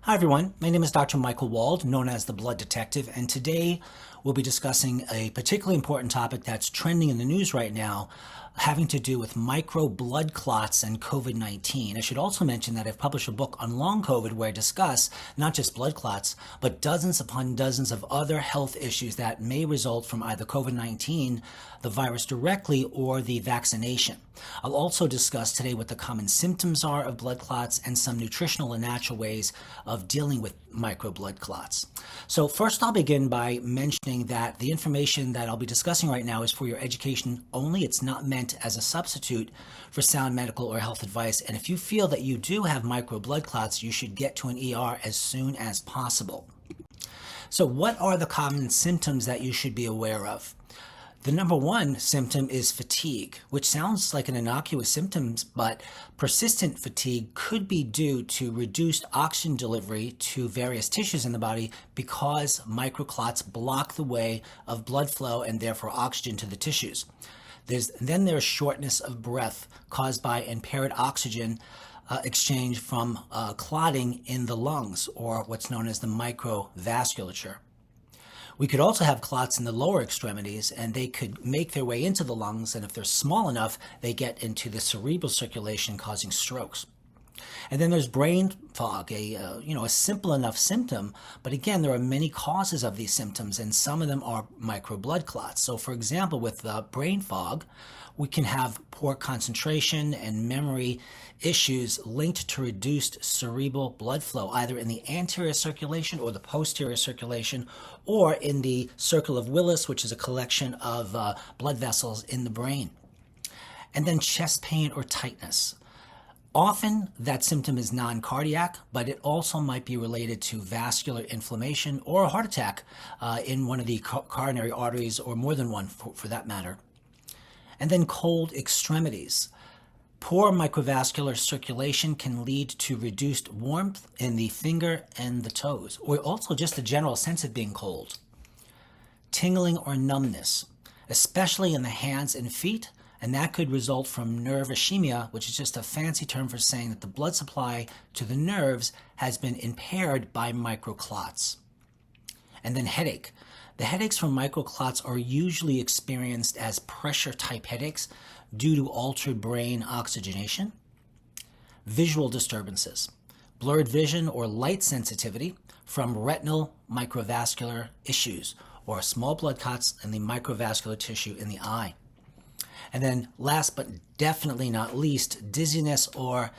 Hi everyone, my name is Dr. Michael Wald, known as the Blood Detective, and today we'll be discussing a particularly important topic that's trending in the news right now, having to do with micro blood clots and COVID-19. I should also mention that I've published a book on long COVID where I discuss not just blood clots, but dozens upon dozens of other health issues that may result from either COVID-19, the virus directly, or the vaccination. I'll also discuss today what the common symptoms are of blood clots and some nutritional and natural ways of dealing with micro blood clots. So first I'll begin by mentioning that the information that I'll be discussing right now is for your education only. It's not meant as a substitute for sound medical or health advice. And if you feel that you do have micro blood clots, you should get to an ER as soon as possible. So what are the common symptoms that you should be aware of? The number one symptom is fatigue, which sounds like an innocuous symptom, but persistent fatigue could be due to reduced oxygen delivery to various tissues in the body because microclots block the way of blood flow and therefore oxygen to the tissues. There's shortness of breath caused by impaired oxygen exchange from clotting in the lungs, or what's known as the microvasculature. We could also have clots in the lower extremities, and they could make their way into the lungs, and if they're small enough, they get into the cerebral circulation, causing strokes. And then there's brain fog, a simple enough symptom, but again, there are many causes of these symptoms, and some of them are micro blood clots. So for example, with brain fog, we can have poor concentration and memory issues linked to reduced cerebral blood flow, either in the anterior circulation or the posterior circulation, or in the circle of Willis, which is a collection of blood vessels in the brain. And then chest pain or tightness. Often that symptom is non-cardiac, but it also might be related to vascular inflammation or a heart attack in one of the coronary arteries, or more than one for that matter. And then cold extremities. Poor microvascular circulation can lead to reduced warmth in the finger and the toes, or also just a general sense of being cold. Tingling or numbness, especially in the hands and feet, and that could result from nerve ischemia, which is just a fancy term for saying that the blood supply to the nerves has been impaired by microclots. And then headache. The headaches from microclots are usually experienced as pressure-type headaches due to altered brain oxygenation. Visual disturbances, blurred vision or light sensitivity from retinal microvascular issues, or small blood clots in the microvascular tissue in the eye. And then last but definitely not least, dizziness or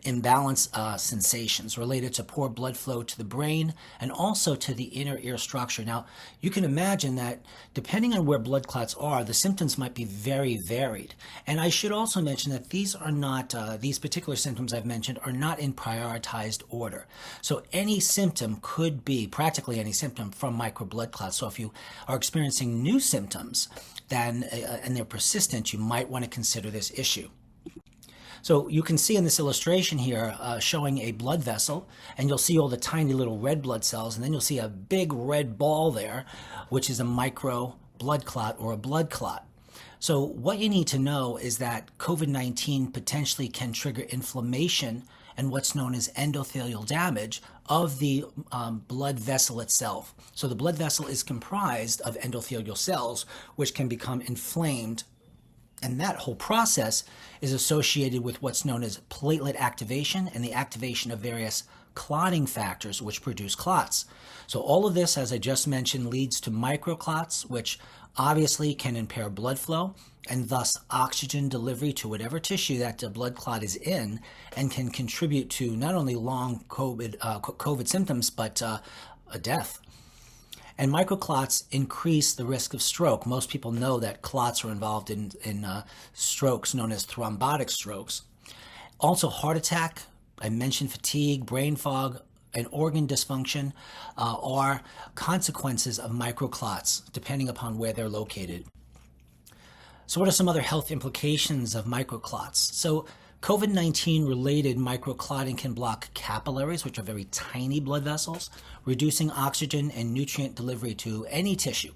imbalance sensations related to poor blood flow to the brain and also to the inner ear structure. Now, you can imagine that depending on where blood clots are, the symptoms might be very varied. And I should also mention that these are not, these particular symptoms I've mentioned are not in prioritized order. So any symptom could be, practically any symptom, from micro blood clots. So if you are experiencing new symptoms, then, and they're persistent, you might want to consider this issue. So you can see in this illustration here showing a blood vessel, and you'll see all the tiny little red blood cells, and then you'll see a big red ball there, which is a micro blood clot or a blood clot. So what you need to know is that COVID-19 potentially can trigger inflammation and what's known as endothelial damage of the blood vessel itself. So the blood vessel is comprised of endothelial cells, which can become inflamed. And that whole process is associated with what's known as platelet activation and the activation of various clotting factors which produce clots. So all of this, as I just mentioned, leads to microclots, which obviously can impair blood flow and thus oxygen delivery to whatever tissue that the blood clot is in, and can contribute to not only long COVID symptoms, but a death. And microclots increase the risk of stroke. Most people know that clots are involved in strokes known as thrombotic strokes. Also heart attack, I mentioned fatigue, brain fog, and organ dysfunction are consequences of microclots, depending upon where they're located. So what are some other health implications of microclots? So COVID-19 related microclotting can block capillaries, which are very tiny blood vessels, reducing oxygen and nutrient delivery to any tissue.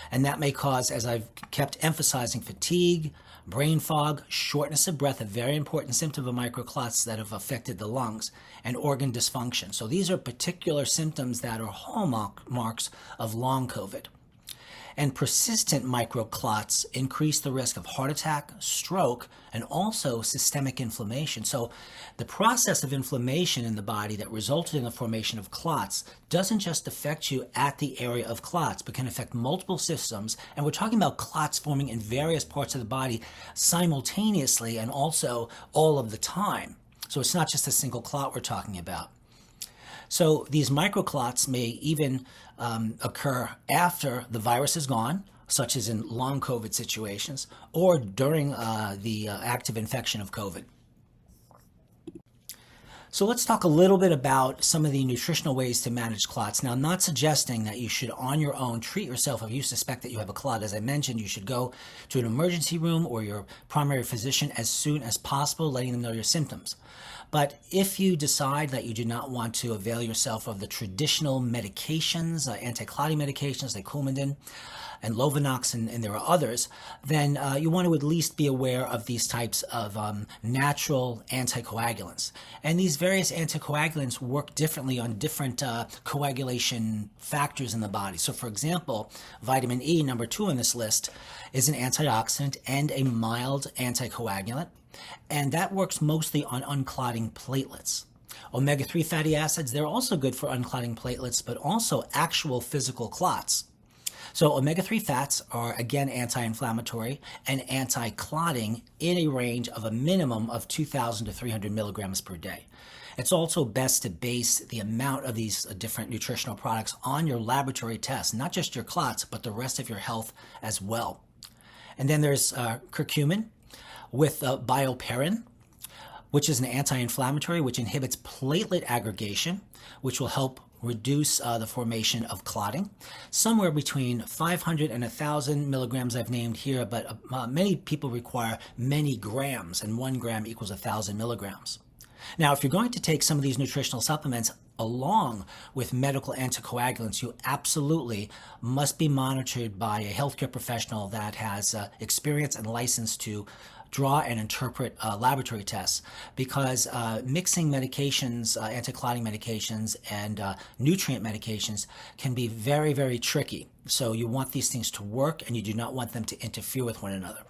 And that may cause, as I've kept emphasizing, fatigue, brain fog, shortness of breath, a very important symptom of microclots that have affected the lungs, and organ dysfunction. So these are particular symptoms that are hallmarks of long COVID. And persistent microclots increase the risk of heart attack, stroke, and also systemic inflammation. So the process of inflammation in the body that resulted in the formation of clots doesn't just affect you at the area of clots, but can affect multiple systems. And we're talking about clots forming in various parts of the body simultaneously and also all of the time. So it's not just a single clot we're talking about. So these microclots may even occur after the virus is gone, such as in long COVID situations, or during the active infection of COVID. So let's talk a little bit about some of the nutritional ways to manage clots. Now, I'm not suggesting that you should on your own treat yourself if you suspect that you have a clot. As I mentioned, you should go to an emergency room or your primary physician as soon as possible, letting them know your symptoms. But if you decide that you do not want to avail yourself of the traditional medications, anti-clotting medications like Coumadin and Lovenox, and there are others, then you want to at least be aware of these types of natural anticoagulants. And these various anticoagulants work differently on different coagulation factors in the body. So for example, vitamin E, number 2 on this list, is an antioxidant and a mild anticoagulant. And that works mostly on unclotting platelets. Omega-3 fatty acids, they're also good for unclotting platelets, but also actual physical clots. So omega-3 fats are, again, anti-inflammatory and anti-clotting in a range of a minimum of 2,000 to 300 milligrams per day. It's also best to base the amount of these different nutritional products on your laboratory tests, not just your clots, but the rest of your health as well. And then there's curcumin with bioperin, which is an anti-inflammatory, which inhibits platelet aggregation, which will help reduce the formation of clotting. Somewhere between 500 and 1,000 milligrams I've named here, but many people require many grams, and 1 gram equals 1,000 milligrams. Now, if you're going to take some of these nutritional supplements along with medical anticoagulants, you absolutely must be monitored by a healthcare professional that has experience and license to draw and interpret laboratory tests, because mixing medications, anti-clotting medications, and nutrient medications can be very, very tricky. So you want these things to work, and you do not want them to interfere with one another.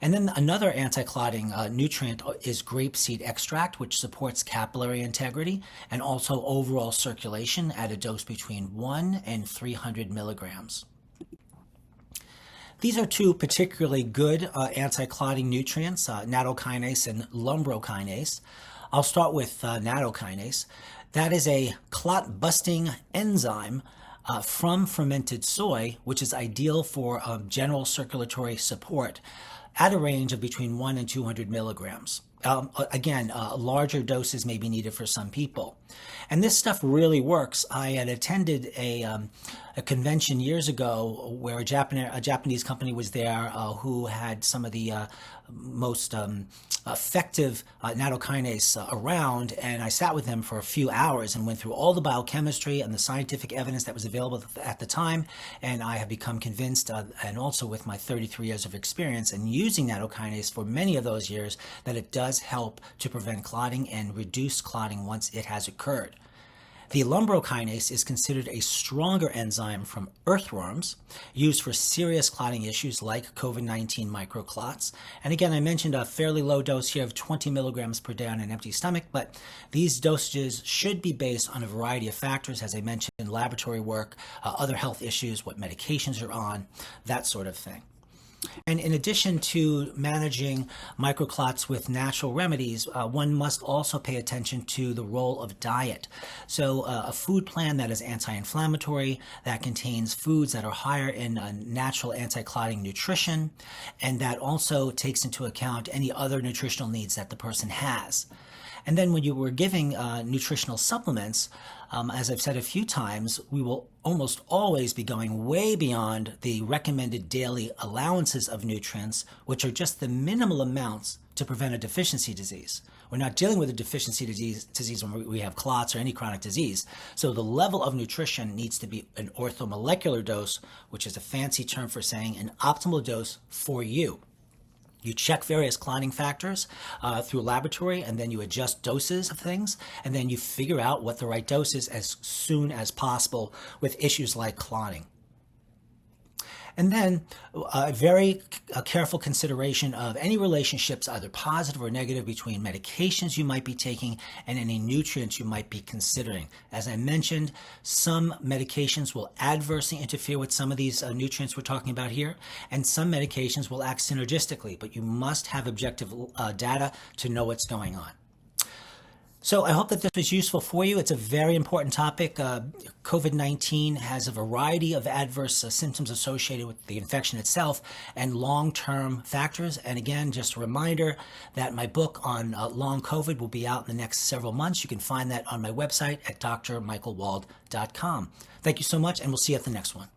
And then another anti-clotting nutrient is grapeseed extract, which supports capillary integrity and also overall circulation at a dose between 1 and 300 milligrams. These are 2 particularly good anti-clotting nutrients, nattokinase and lumbrokinase. I'll start with nattokinase. That is a clot-busting enzyme from fermented soy, which is ideal for general circulatory support at a range of between 1 and 200 milligrams. Again, larger doses may be needed for some people. And this stuff really works. I had attended a convention years ago where a Japanese company was there who had some of the most effective nattokinase around, and I sat with them for a few hours and went through all the biochemistry and the scientific evidence that was available at the time, and I have become convinced, and also with my 33 years of experience and using nattokinase for many of those years, that it does help to prevent clotting and reduce clotting once it has occurred. The lumbrokinase is considered a stronger enzyme from earthworms, used for serious clotting issues like COVID-19 microclots. And again, I mentioned a fairly low dose here of 20 milligrams per day on an empty stomach, but these dosages should be based on a variety of factors, as I mentioned, laboratory work, other health issues, what medications are on, that sort of thing. And in addition to managing microclots with natural remedies, one must also pay attention to the role of diet. So a food plan that is anti-inflammatory, that contains foods that are higher in natural anti-clotting nutrition, and that also takes into account any other nutritional needs that the person has. And then when you were giving nutritional supplements, as I've said a few times, we will almost always be going way beyond the recommended daily allowances of nutrients, which are just the minimal amounts to prevent a deficiency disease. We're not dealing with a deficiency disease when we have clots or any chronic disease. So the level of nutrition needs to be an orthomolecular dose, which is a fancy term for saying an optimal dose for you. You check various clotting factors through a laboratory, and then you adjust doses of things, and then you figure out what the right dose is as soon as possible with issues like clotting. And then a very careful consideration of any relationships, either positive or negative, between medications you might be taking and any nutrients you might be considering. As I mentioned, some medications will adversely interfere with some of these nutrients we're talking about here, and some medications will act synergistically, but you must have objective data to know what's going on. So I hope that this was useful for you. It's a very important topic. COVID-19 has a variety of adverse symptoms associated with the infection itself and long-term factors. And again, just a reminder that my book on long COVID will be out in the next several months. You can find that on my website at drmichaelwald.com. Thank you so much, and we'll see you at the next one.